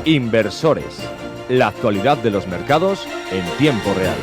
Inversores. La actualidad de los mercados en tiempo real.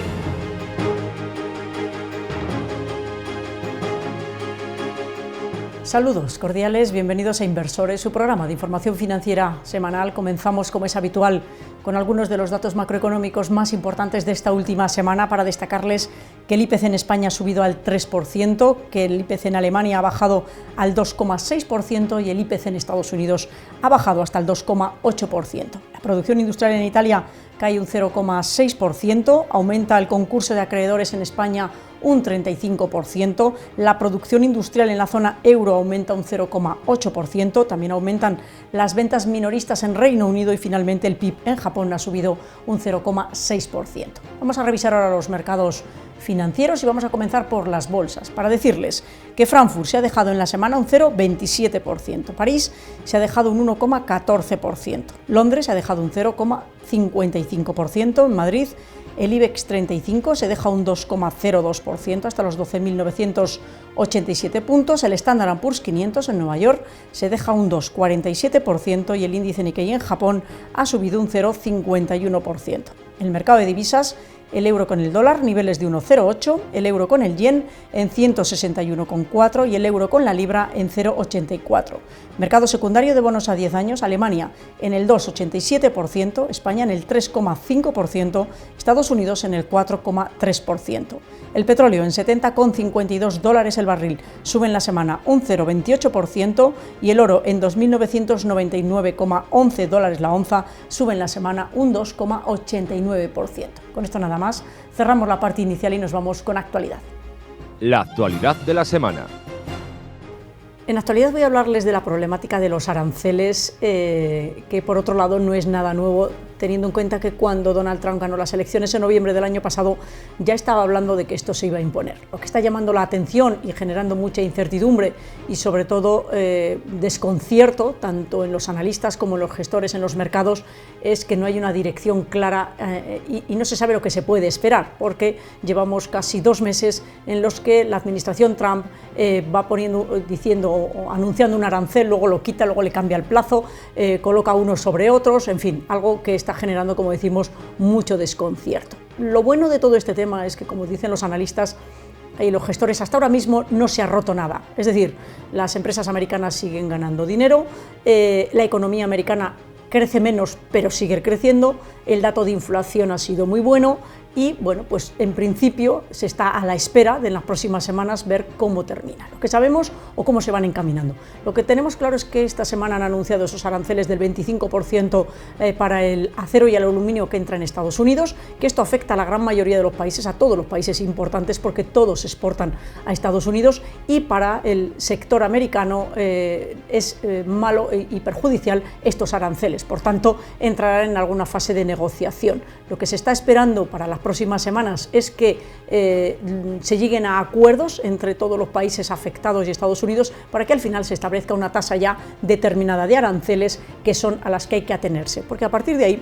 Saludos cordiales, bienvenidos a Inversores, su programa de información financiera semanal. Comenzamos, como es habitual, con algunos de los datos macroeconómicos más importantes de esta última semana, para destacarles que el IPC en España ha subido al 3%, que el IPC en Alemania ha bajado al 2,6% y el IPC en Estados Unidos ha bajado hasta el 2,8%. La producción industrial en Italia cae un 0,6%, aumenta el concurso de acreedores en España un 35%, la producción industrial en la zona euro aumenta un 0,8%, también aumentan las ventas minoristas en Reino Unido y finalmente el PIB en Japón ha subido un 0,6%. Vamos a revisar ahora los mercados financieros y vamos a comenzar por las bolsas, para decirles que Frankfurt se ha dejado en la semana un 0,27%, París se ha dejado un 1,14%, Londres se ha dejado un 0,55%, en Madrid el IBEX 35 se deja un 2,02% hasta los 12.987 puntos, el Standard & Poor's 500 en Nueva York se deja un 2,47% y el índice Nikkei en Japón ha subido un 0,51%. El mercado de divisas, el euro con el dólar, niveles de 1,08, el euro con el yen en 161,4 y el euro con la libra en 0,84. Mercado secundario de bonos a 10 años, Alemania en el 2,87%, España en el 3,5%, Estados Unidos en el 4,3%. El petróleo en $70,52 el barril, sube en la semana un 0,28% y el oro en $2.999,11 la onza, sube en la semana un 2,89%. Con esto nada más, cerramos la parte inicial y nos vamos con actualidad. La actualidad de la semana. En actualidad voy a hablarles de la problemática de los aranceles, que por otro lado no es nada nuevo, teniendo en cuenta que cuando Donald Trump ganó las elecciones en noviembre del año pasado ya estaba hablando de que esto se iba a imponer. Lo que está llamando la atención y generando mucha incertidumbre y sobre todo desconcierto, tanto en los analistas como en los gestores en los mercados, es que no hay una dirección clara y no se sabe lo que se puede esperar, porque llevamos casi 2 meses en los que la administración Trump va diciendo o anunciando un arancel, luego lo quita, luego le cambia el plazo, coloca unos sobre otros, en fin, algo que está generando, como decimos, mucho desconcierto. Lo bueno de todo este tema es que, como dicen los analistas y los gestores, hasta ahora mismo no se ha roto nada. Es decir, las empresas americanas siguen ganando dinero, la economía americana crece menos pero sigue creciendo, el dato de inflación ha sido muy bueno y bueno, pues en principio se está a la espera de en las próximas semanas ver cómo termina, lo que sabemos o cómo se van encaminando. Lo que tenemos claro es que esta semana han anunciado esos aranceles del 25% para el acero y el aluminio que entra en Estados Unidos, que esto afecta a la gran mayoría de los países, a todos los países importantes, porque todos exportan a Estados Unidos, y para el sector americano es malo y perjudicial estos aranceles, por tanto entrarán en alguna fase de negociación. Lo que se está esperando para las próximas semanas es que se lleguen a acuerdos entre todos los países afectados y Estados Unidos para que al final se establezca una tasa ya determinada de aranceles, que son a las que hay que atenerse, porque a partir de ahí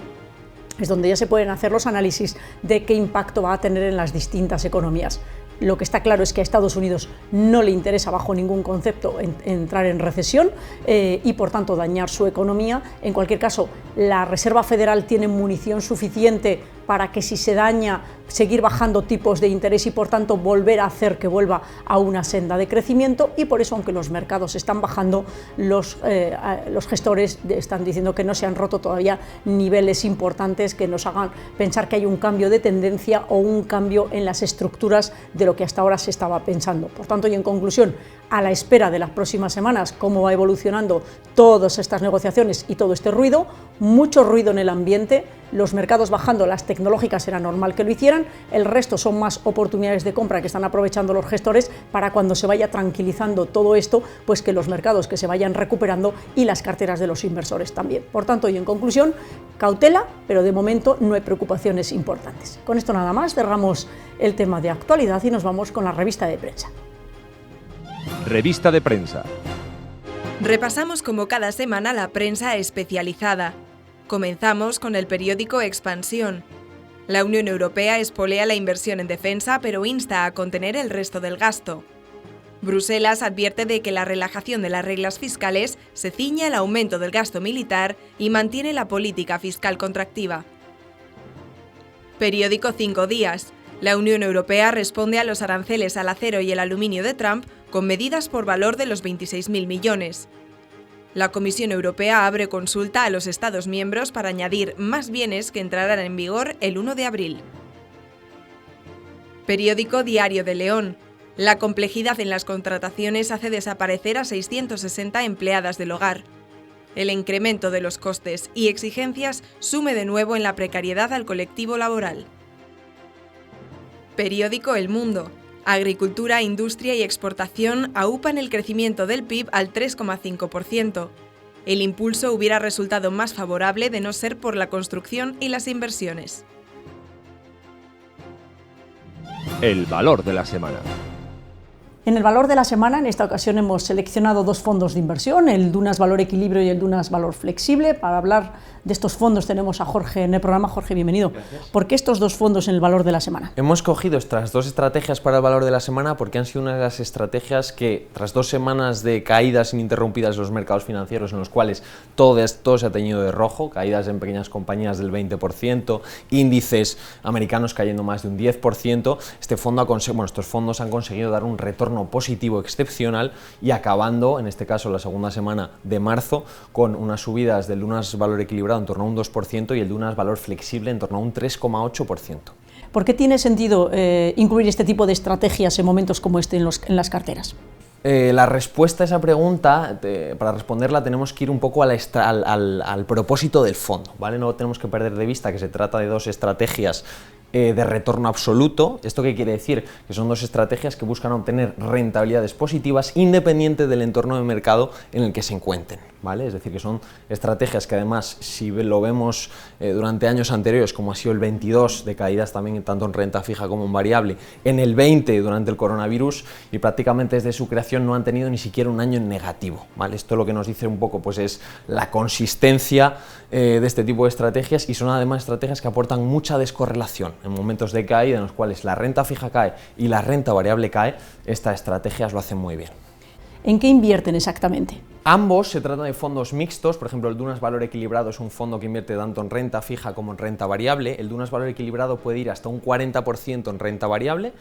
es donde ya se pueden hacer los análisis de qué impacto va a tener en las distintas economías. Lo que está claro es que a Estados Unidos no le interesa bajo ningún concepto entrar en recesión y por tanto dañar su economía. En cualquier caso, la Reserva Federal tiene munición suficiente para que, si se daña, seguir bajando tipos de interés y por tanto volver a hacer que vuelva a una senda de crecimiento, y por eso, aunque los mercados están bajando, los gestores están diciendo que no se han roto todavía niveles importantes que nos hagan pensar que hay un cambio de tendencia o un cambio en las estructuras de lo que hasta ahora se estaba pensando. Por tanto, y en conclusión, a la espera de las próximas semanas, cómo va evolucionando todas estas negociaciones y todo este ruido, mucho ruido en el ambiente, los mercados bajando, las tecnológicas era normal que lo hicieran, el resto son más oportunidades de compra que están aprovechando los gestores para, cuando se vaya tranquilizando todo esto, pues que los mercados que se vayan recuperando y las carteras de los inversores también. Por tanto, y en conclusión, cautela, pero de momento no hay preocupaciones importantes. Con esto nada más, cerramos el tema de actualidad y nos vamos con la revista de prensa. Revista de prensa. Repasamos como cada semana la prensa especializada. Comenzamos con el periódico Expansión. La Unión Europea espolea la inversión en defensa, pero insta a contener el resto del gasto. Bruselas advierte de que la relajación de las reglas fiscales se ciñe al aumento del gasto militar y mantiene la política fiscal contractiva. Periódico 5 días. La Unión Europea responde a los aranceles al acero y el aluminio de Trump con medidas por valor de los 26.000 millones. La Comisión Europea abre consulta a los Estados miembros para añadir más bienes que entrarán en vigor el 1 de abril. Periódico Diario de León. La complejidad en las contrataciones hace desaparecer a 660 empleadas del hogar. El incremento de los costes y exigencias sume de nuevo en la precariedad al colectivo laboral. Periódico El Mundo. Agricultura, industria y exportación aupan el crecimiento del PIB al 3,5%. El impulso hubiera resultado más favorable de no ser por la construcción y las inversiones. El valor de la semana. En el valor de la semana, en esta ocasión hemos seleccionado dos fondos de inversión, el Dunas Valor Equilibrio y el Dunas Valor Flexible. Para hablar de estos fondos tenemos a Jorge en el programa. Jorge, bienvenido. Gracias. ¿Por qué estos dos fondos en el valor de la semana? Hemos cogido estas dos estrategias para el valor de la semana porque han sido una de las estrategias que, tras 2 semanas de caídas ininterrumpidas de los mercados financieros, en los cuales todo se ha teñido de rojo, caídas en pequeñas compañías del 20%, índices americanos cayendo más de un 10%, estos fondos han conseguido dar un retorno positivo excepcional y acabando, en este caso la segunda semana de marzo, con unas subidas del Dunas Valor Equilibrado en torno a un 2% y el Dunas Valor Flexible en torno a un 3,8%. ¿Por qué tiene sentido incluir este tipo de estrategias en momentos como este en las carteras? La respuesta a esa pregunta, para responderla tenemos que ir un poco al propósito del fondo, ¿vale? No tenemos que perder de vista que se trata de dos estrategias de retorno absoluto. ¿Esto qué quiere decir? Que son dos estrategias que buscan obtener rentabilidades positivas independiente del entorno de mercado en el que se encuentren, ¿vale? Es decir, que son estrategias que además, si lo vemos durante años anteriores, como ha sido el 22, de caídas también tanto en renta fija como en variable, en el 20 durante el coronavirus, y prácticamente desde su creación no han tenido ni siquiera un año en negativo, ¿vale? Esto lo que nos dice un poco pues es la consistencia de este tipo de estrategias, y son además estrategias que aportan mucha descorrelación. En momentos de caída en los cuales la renta fija cae y la renta variable cae, estas estrategias lo hacen muy bien. ¿En qué invierten exactamente? Ambos se tratan de fondos mixtos. Por ejemplo, el Dunas Valor Equilibrado es un fondo que invierte tanto en renta fija como en renta variable. El Dunas Valor Equilibrado puede ir hasta un 40% en renta variable,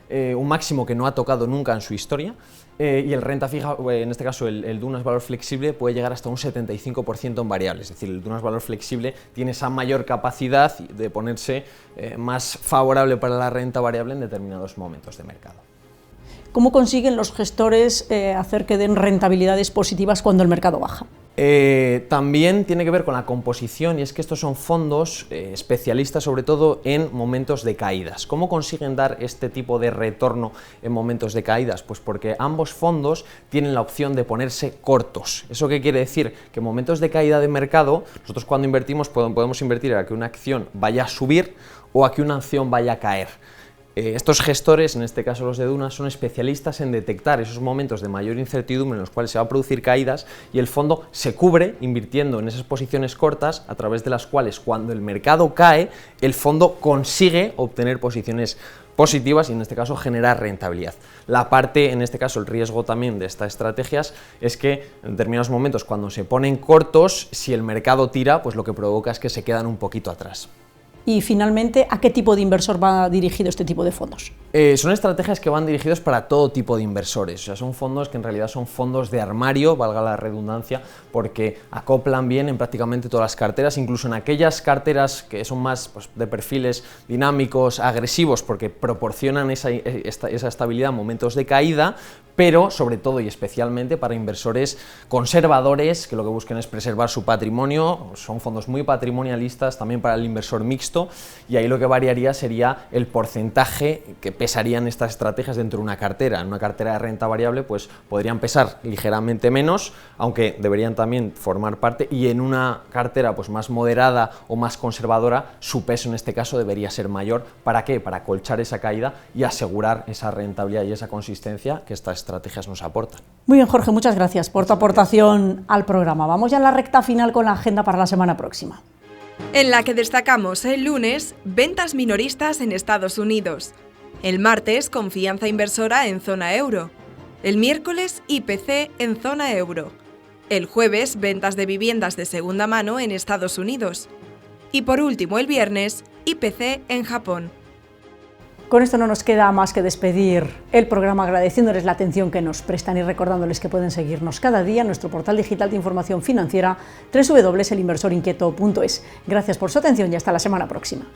un máximo que no ha tocado nunca en su historia, y el renta fija, en este caso el Dunas Valor Flexible, puede llegar hasta un 75% en variable. Es decir, el Dunas Valor Flexible tiene esa mayor capacidad de ponerse más favorable para la renta variable en determinados momentos de mercado. ¿Cómo consiguen los gestores hacer que den rentabilidades positivas cuando el mercado baja? También tiene que ver con la composición, y es que estos son fondos especialistas sobre todo en momentos de caídas. ¿Cómo consiguen dar este tipo de retorno en momentos de caídas? Pues porque ambos fondos tienen la opción de ponerse cortos. ¿Eso qué quiere decir? Que en momentos de caída de mercado, nosotros cuando invertimos podemos invertir a que una acción vaya a subir o a que una acción vaya a caer. Estos gestores, en este caso los de Dunas, son especialistas en detectar esos momentos de mayor incertidumbre en los cuales se va a producir caídas, y el fondo se cubre invirtiendo en esas posiciones cortas, a través de las cuales cuando el mercado cae, el fondo consigue obtener posiciones positivas y en este caso generar rentabilidad. La parte, en este caso el riesgo también de estas estrategias, es que en determinados momentos cuando se ponen cortos, si el mercado tira, pues lo que provoca es que se quedan un poquito atrás. Y finalmente, ¿a qué tipo de inversor va dirigido este tipo de fondos? Son estrategias que van dirigidos para todo tipo de inversores. O sea, son fondos que en realidad son fondos de armario, valga la redundancia, porque acoplan bien en prácticamente todas las carteras, incluso en aquellas carteras que son más de perfiles dinámicos, agresivos, porque proporcionan esa estabilidad en momentos de caída, pero sobre todo y especialmente para inversores conservadores que lo que busquen es preservar su patrimonio. Son fondos muy patrimonialistas también para el inversor mixto, y ahí lo que variaría sería el porcentaje que pesarían estas estrategias dentro de una cartera. En una cartera de renta variable pues podrían pesar ligeramente menos, aunque deberían también formar parte, y en una cartera pues más moderada o más conservadora su peso en este caso debería ser mayor. ¿Para qué? Para acolchar esa caída y asegurar esa rentabilidad y esa consistencia que estas estrategias nos aportan. Muy bien, Jorge, muchas gracias por tu aportación al programa. Vamos ya a la recta final con la agenda para la semana próxima. En la que destacamos el lunes, ventas minoristas en Estados Unidos. El martes, confianza inversora en zona euro. El miércoles, IPC en zona euro. El jueves, ventas de viviendas de segunda mano en Estados Unidos. Y por último, el viernes, IPC en Japón. Con esto no nos queda más que despedir el programa agradeciéndoles la atención que nos prestan y recordándoles que pueden seguirnos cada día en nuestro portal digital de información financiera www.elinversorinquieto.es. Gracias por su atención y hasta la semana próxima.